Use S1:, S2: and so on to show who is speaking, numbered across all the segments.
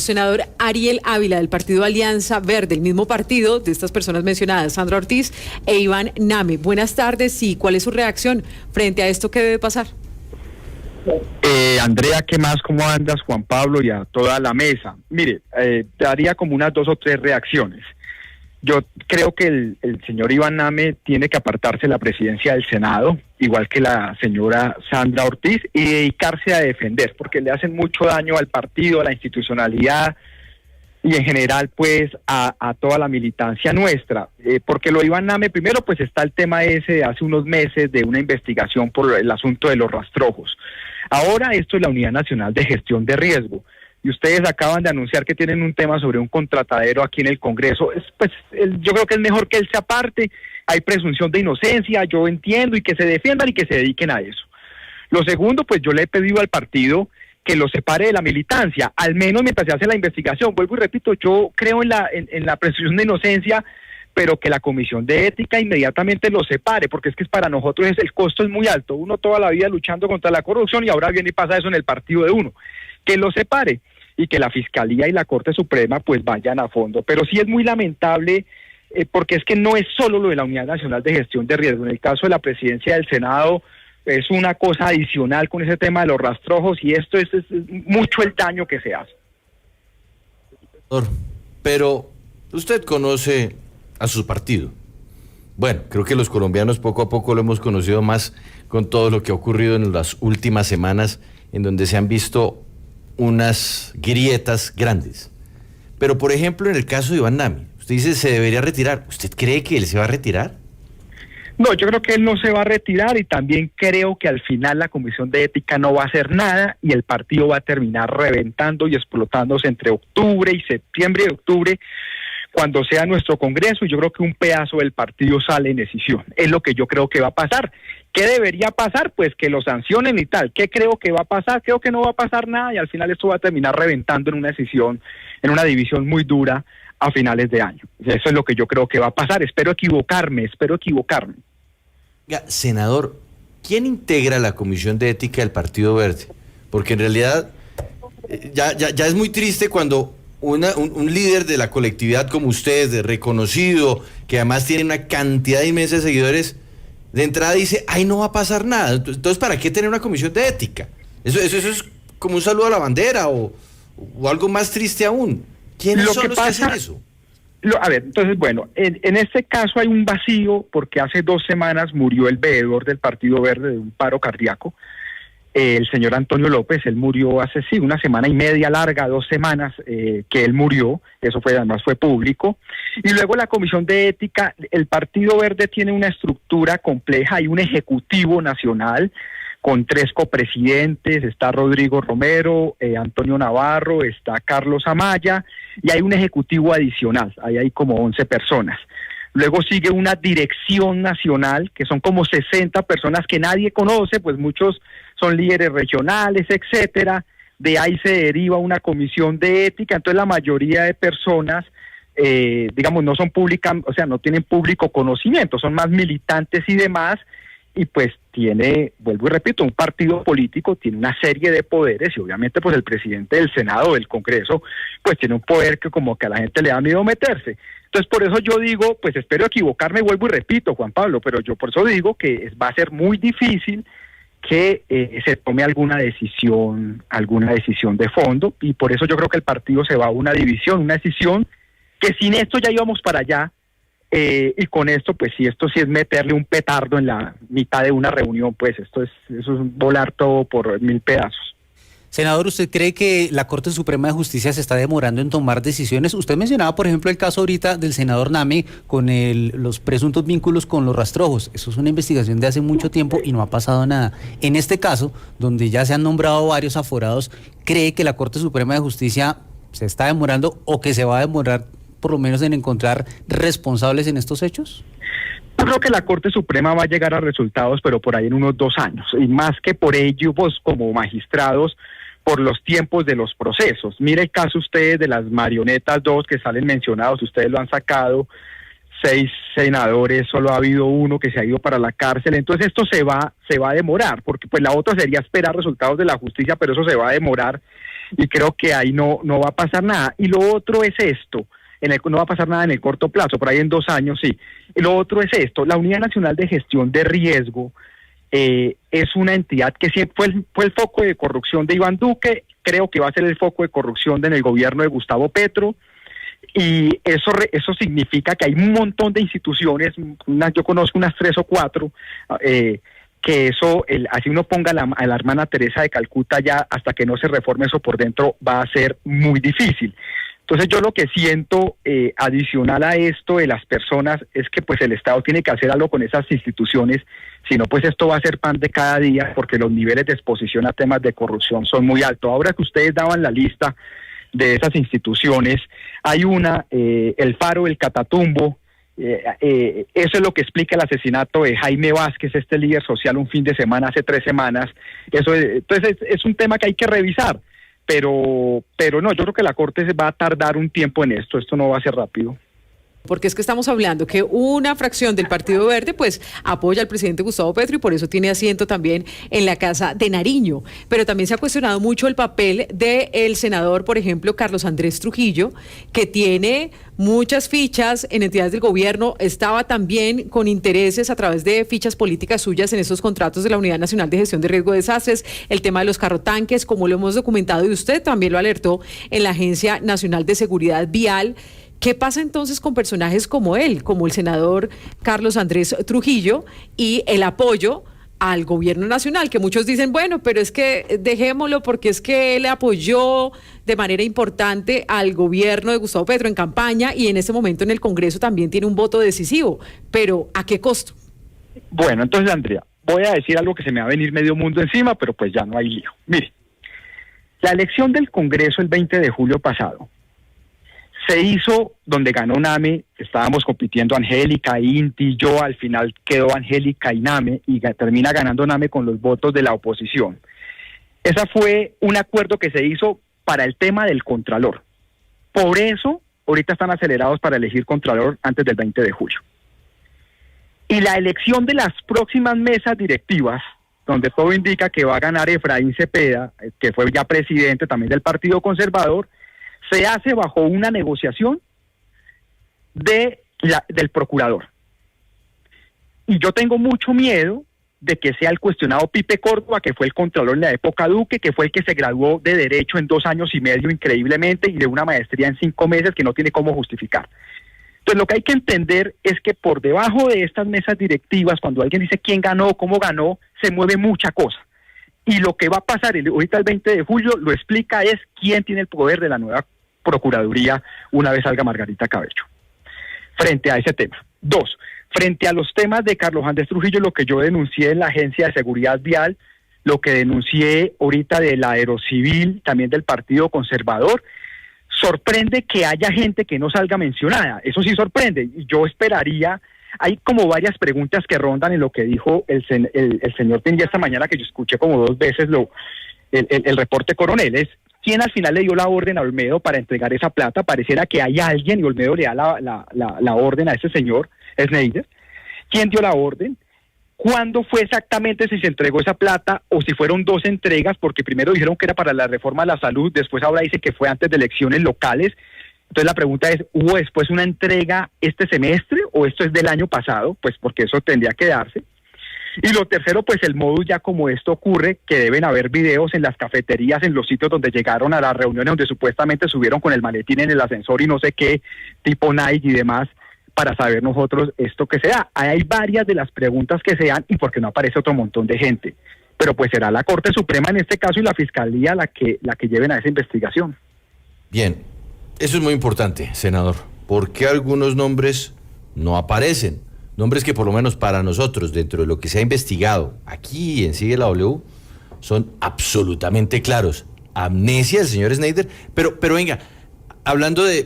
S1: Senador Ariel Ávila del partido Alianza Verde, el mismo partido de estas personas mencionadas, Sandra Ortiz e Iván Name. Buenas tardes y ¿cuál es su reacción frente a esto que debe pasar?
S2: Andrea, ¿qué más? ¿Cómo andas, Juan Pablo, y a toda la mesa? Mire, te daría como unas 2 o 3 reacciones. Yo creo que el señor Iván Name tiene que apartarse de la presidencia del Senado, igual que la señora Sandra Ortiz, y dedicarse a defender, porque le hacen mucho daño al partido, a la institucionalidad y en general pues a toda la militancia nuestra. Porque lo de Iván Name, primero pues está el tema ese de hace unos meses de una investigación por el asunto de los rastrojos. Ahora esto es la Unidad Nacional de Gestión de Riesgo. Y ustedes acaban de anunciar que tienen un tema sobre un contratadero aquí en el Congreso. Yo creo que es mejor que él se aparte. Hay presunción de inocencia, yo entiendo, y que se defiendan y que se dediquen a eso. Lo segundo, pues yo le he pedido al partido que lo separe de la militancia, al menos mientras se hace la investigación. Vuelvo y repito, yo creo en la presunción de inocencia, pero que la Comisión de Ética inmediatamente lo separe, porque es que para nosotros el costo es muy alto. Uno toda la vida luchando contra la corrupción y ahora viene y pasa eso en el partido de uno. Que lo separe y que la Fiscalía y la Corte Suprema pues vayan a fondo. Pero sí es muy lamentable porque es que no es solo lo de la Unidad Nacional de Gestión de Riesgo. En el caso de la presidencia del Senado es una cosa adicional con ese tema de los rastrojos y esto es mucho el daño que se hace.
S3: Pero usted conoce a su partido. Bueno, creo que los colombianos poco a poco lo hemos conocido más con todo lo que ha ocurrido en las últimas semanas, en donde se han visto unas grietas grandes. Pero, por ejemplo, en el caso de Iván Name, usted dice se debería retirar. ¿Usted cree que él se va a retirar?
S2: No, yo creo que él no se va a retirar y también creo que al final la Comisión de Ética no va a hacer nada y el partido va a terminar reventando y explotándose entre octubre y septiembre y octubre cuando sea nuestro Congreso, y yo creo que un pedazo del partido sale en decisión. Es lo que yo creo que va a pasar. ¿Qué debería pasar? Pues que lo sancionen y tal. ¿Qué creo que va a pasar? Creo que no va a pasar nada y al final esto va a terminar reventando en una decisión, en una división muy dura a finales de año. Eso es lo que yo creo que va a pasar. Espero equivocarme.
S3: Senador, ¿quién integra la Comisión de Ética del Partido Verde? Porque en realidad ya es muy triste cuando un líder de la colectividad como usted, de reconocido, que además tiene una cantidad inmensa de seguidores, de entrada dice, ay, no va a pasar nada. Entonces, ¿para qué tener una comisión de ética? Eso es como un saludo a la bandera o algo más triste aún. ¿Quiénes son los que hacen eso?
S2: Entonces, bueno, en este caso hay un vacío porque hace 2 semanas murió el veedor del Partido Verde de un paro cardíaco, el señor Antonio López. Él murió hace 1 semana y media larga, 2 semanas que él murió, eso además fue público. Y luego la Comisión de Ética, el Partido Verde tiene una estructura compleja, hay un ejecutivo nacional con 3 copresidentes, está Rodrigo Romero, Antonio Navarro, está Carlos Amaya, y hay un ejecutivo adicional, ahí hay como 11 personas. Luego sigue una dirección nacional, que son como 60 personas que nadie conoce, pues muchos son líderes regionales, etcétera. De ahí se deriva una comisión de ética, entonces la mayoría de personas, digamos, no son públicas, o sea, no tienen público conocimiento, son más militantes y demás, y pues tiene, vuelvo y repito, un partido político tiene una serie de poderes y obviamente pues el presidente del Senado, del Congreso, pues tiene un poder que como que a la gente le da miedo meterse. Entonces por eso yo digo, pues espero equivocarme, vuelvo y repito, Juan Pablo, pero yo por eso digo que va a ser muy difícil que se tome alguna decisión de fondo, y por eso yo creo que el partido se va a una división, una decisión que sin esto ya íbamos para allá. Y con esto, pues si esto sí es meterle un petardo en la mitad de una reunión, pues eso es volar todo por 1000 pedazos.
S4: Senador, ¿usted cree que la Corte Suprema de Justicia se está demorando en tomar decisiones? Usted mencionaba, por ejemplo, el caso ahorita del senador Name con los presuntos vínculos con los rastrojos. Eso es una investigación de hace mucho tiempo y no ha pasado nada. En este caso, donde ya se han nombrado varios aforados, ¿cree que la Corte Suprema de Justicia se está demorando o que se va a demorar por lo menos en encontrar responsables en estos hechos?
S2: Yo creo que la Corte Suprema va a llegar a resultados, pero por ahí en unos 2 años, y más que por ello, pues como magistrados, por los tiempos de los procesos. Mire el caso ustedes de las marionetas 2 que salen mencionados, ustedes lo han sacado, 6 senadores, solo ha habido 1 que se ha ido para la cárcel, entonces esto se va a demorar, porque pues la otra sería esperar resultados de la justicia, pero eso se va a demorar. y creo que ahí no va a pasar nada. Y lo otro es esto, no va a pasar nada en el corto plazo, por ahí en 2 años sí. Y lo otro es esto, la Unidad Nacional de Gestión de Riesgo es una entidad que siempre fue el foco de corrupción de Iván Duque, creo que va a ser el foco de corrupción en el gobierno de Gustavo Petro, y eso significa que hay un montón de instituciones, yo conozco unas 3 o 4, que eso, así uno ponga a la hermana Teresa de Calcuta ya, hasta que no se reforme eso por dentro, va a ser muy difícil. Entonces yo lo que siento adicional a esto de las personas es que pues el Estado tiene que hacer algo con esas instituciones, si no pues esto va a ser pan de cada día, porque los niveles de exposición a temas de corrupción son muy altos. Ahora que ustedes daban la lista de esas instituciones, hay una, el Faro, el Catatumbo, eso es lo que explica el asesinato de Jaime Vázquez, este líder social, un fin de semana, hace 3 semanas. Entonces es un tema que hay que revisar, pero no, yo creo que la Corte va a tardar un tiempo en esto no va a ser rápido.
S1: Porque es que estamos hablando que una fracción del Partido Verde pues apoya al presidente Gustavo Petro y por eso tiene asiento también en la Casa de Nariño. Pero también se ha cuestionado mucho el papel del senador, por ejemplo, Carlos Andrés Trujillo, que tiene muchas fichas en entidades del gobierno, estaba también con intereses a través de fichas políticas suyas en esos contratos de la Unidad Nacional de Gestión de Riesgo de Desastres, el tema de los carrotanques, como lo hemos documentado y usted también lo alertó en la Agencia Nacional de Seguridad Vial. ¿Qué pasa entonces con personajes como él, como el senador Carlos Andrés Trujillo, y el apoyo al gobierno nacional? Que muchos dicen, bueno, pero es que dejémoslo porque es que él apoyó de manera importante al gobierno de Gustavo Petro en campaña y en este momento en el Congreso también tiene un voto decisivo. Pero ¿a qué costo?
S2: Bueno, entonces, Andrea, voy a decir algo que se me va a venir medio mundo encima, pero pues ya no hay lío. Mire, la elección del Congreso el 20 de julio pasado se hizo donde ganó Name, estábamos compitiendo Angélica, Inti, yo, al final quedó Angélica y Name, y termina ganando Name con los votos de la oposición. Ese fue un acuerdo que se hizo para el tema del Contralor. Por eso, ahorita están acelerados para elegir Contralor antes del 20 de julio. Y la elección de las próximas mesas directivas, donde todo indica que va a ganar Efraín Cepeda, que fue ya presidente también del Partido Conservador, se hace bajo una negociación del procurador. Y yo tengo mucho miedo de que sea el cuestionado Pipe Córdoba, que fue el contralor en la época Duque, que fue el que se graduó de Derecho en 2 años y medio increíblemente y de una maestría en 5 meses que no tiene cómo justificar. Entonces lo que hay que entender es que por debajo de estas mesas directivas, cuando alguien dice quién ganó, cómo ganó, se mueve mucha cosa. Y lo que va a pasar ahorita el 20 de julio lo explica es quién tiene el poder de la nueva Procuraduría una vez salga Margarita Cabello. Frente a ese tema. 2, frente a los temas de Carlos Andrés Trujillo, lo que yo denuncié en la Agencia de Seguridad Vial, lo que denuncié ahorita de la Aerocivil, también del Partido Conservador, sorprende que haya gente que no salga mencionada. Eso sí sorprende. Y yo esperaría, hay como varias preguntas que rondan en lo que dijo el señor Pinilla esta mañana, que yo escuché como 2 veces el reporte coronel, es ¿quién al final le dio la orden a Olmedo para entregar esa plata? Pareciera que hay alguien y Olmedo le da la orden a ese señor, Schneider. ¿Quién dio la orden? ¿Cuándo fue exactamente si se entregó esa plata o si fueron 2 entregas? Porque primero dijeron que era para la reforma a la salud, después ahora dice que fue antes de elecciones locales. Entonces la pregunta es, ¿hubo después una entrega este semestre o esto es del año pasado? Pues porque eso tendría que darse. Y lo tercero, pues el modus ya como esto ocurre, que deben haber videos en las cafeterías, en los sitios donde llegaron a las reuniones, donde supuestamente subieron con el maletín en el ascensor y no sé qué, tipo Nike y demás, para saber nosotros esto que se da. Hay varias de las preguntas que se dan y porque no aparece otro montón de gente. Pero pues será la Corte Suprema en este caso y la Fiscalía la que lleven a esa investigación.
S3: Bien, eso es muy importante, senador. ¿Por qué algunos nombres no aparecen? Nombres que por lo menos para nosotros, dentro de lo que se ha investigado aquí en Sigue la W, son absolutamente claros. Amnesia del señor Schneider, pero venga,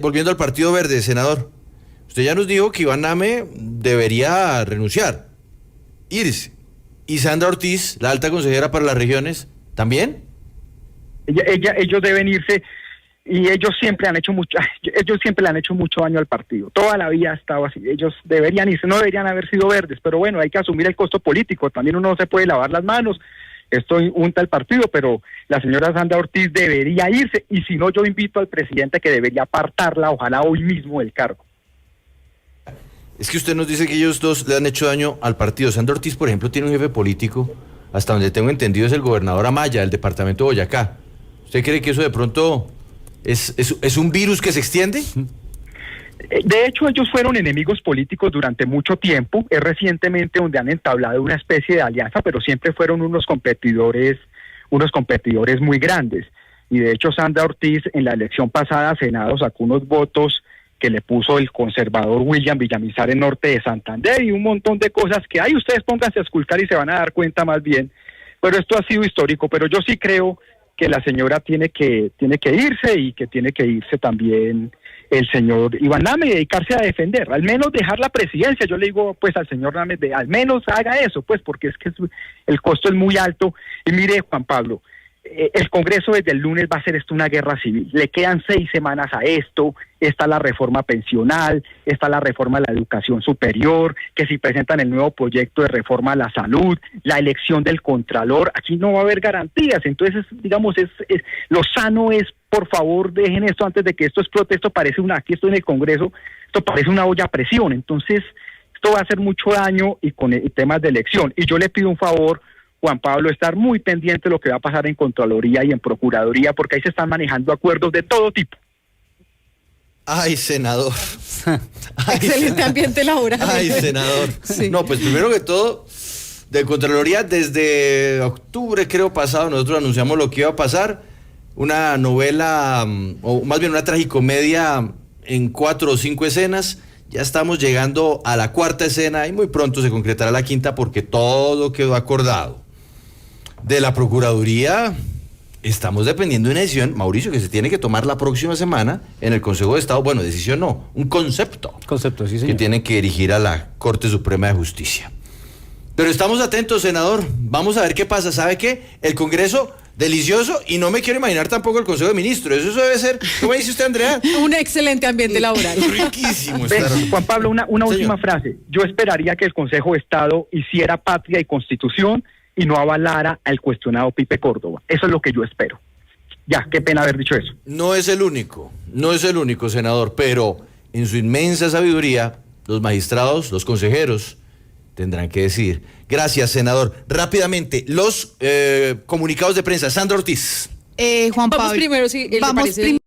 S3: volviendo al Partido Verde, senador, usted ya nos dijo que Iván Name debería renunciar, irse. ¿Y Sandra Ortiz, la alta consejera para las regiones, también?
S2: Ellos deben irse. Y ellos siempre le han hecho mucho daño al partido. Toda la vida ha estado así. Ellos deberían irse, no deberían haber sido verdes, pero bueno, hay que asumir el costo político. También uno no se puede lavar las manos. esto unta el partido, pero la señora Sandra Ortiz debería irse, y si no, yo invito al presidente que debería apartarla, ojalá hoy mismo, del cargo.
S3: Es que usted nos dice que ellos dos le han hecho daño al partido. Sandra Ortiz, por ejemplo, tiene un jefe político, hasta donde tengo entendido es el gobernador Amaya, del departamento de Boyacá. ¿Usted cree que eso de pronto es un virus que se extiende?
S2: De hecho, ellos fueron enemigos políticos durante mucho tiempo. Es recientemente donde han entablado una especie de alianza, pero siempre fueron unos competidores muy grandes. Y de hecho, Sandra Ortiz en la elección pasada a Senado sacó unos votos que le puso el conservador William Villamizar en Norte de Santander, y un montón de cosas que ahí ustedes pónganse a esculcar y se van a dar cuenta más bien. Pero esto ha sido histórico, pero yo sí creo que la señora tiene que irse, y que tiene que irse también el señor Iván Name, y dedicarse a defender, al menos dejar la presidencia. Yo le digo pues al señor Name, al menos haga eso, pues, porque es que el costo es muy alto. Y mire, Juan Pablo, el Congreso desde el lunes va a hacer esto una guerra civil. Le quedan 6 semanas a esto. Está la reforma pensional, está la reforma de la educación superior, que si presentan el nuevo proyecto de reforma a la salud, la elección del contralor. Aquí no va a haber garantías. Entonces, digamos, lo sano es, por favor, dejen esto antes de que esto explote. Aquí esto en el Congreso, esto parece una olla a presión. Entonces, esto va a hacer mucho daño, y con temas de elección. Y yo le pido un favor, Juan Pablo, estar muy pendiente de lo que va a pasar en Contraloría y en Procuraduría, porque ahí se están manejando acuerdos de todo tipo.
S3: Ay, senador.
S1: Excelente ambiente laboral.
S3: Ay, senador.
S1: Sí.
S3: No, pues primero que todo, de Contraloría, desde octubre, creo, pasado, nosotros anunciamos lo que iba a pasar. Una novela, o más bien una tragicomedia en 4 o 5 escenas. Ya estamos llegando a la 4ª escena y muy pronto se concretará la 5ª, porque todo quedó acordado. De la Procuraduría estamos dependiendo de una decisión, Mauricio, que se tiene que tomar la próxima semana en el Consejo de Estado. Bueno, decisión no, un concepto.
S4: Concepto, sí, señor.
S3: Que tiene que dirigir a la Corte Suprema de Justicia. Pero estamos atentos, senador. Vamos a ver qué pasa. ¿Sabe qué? El Congreso, delicioso, y no me quiero imaginar tampoco el Consejo de Ministros. Eso debe ser, ¿cómo dice usted, Andrea?
S1: Un excelente ambiente laboral.
S3: Riquísimo.
S2: Ven, Juan Pablo, una última
S3: Señor.
S2: frase. Yo esperaría que el Consejo de Estado hiciera patria y constitución y no avalara al cuestionado Pipe Córdoba. Eso es lo que yo espero. Ya, qué pena haber dicho eso.
S3: No es el único, senador, pero en su inmensa sabiduría, los magistrados, los consejeros, tendrán que decir. Gracias, senador. Rápidamente, los comunicados de prensa. Sandra Ortiz.
S5: Juan Pablo.
S1: Vamos primero, si le
S5: Vamos
S1: parece.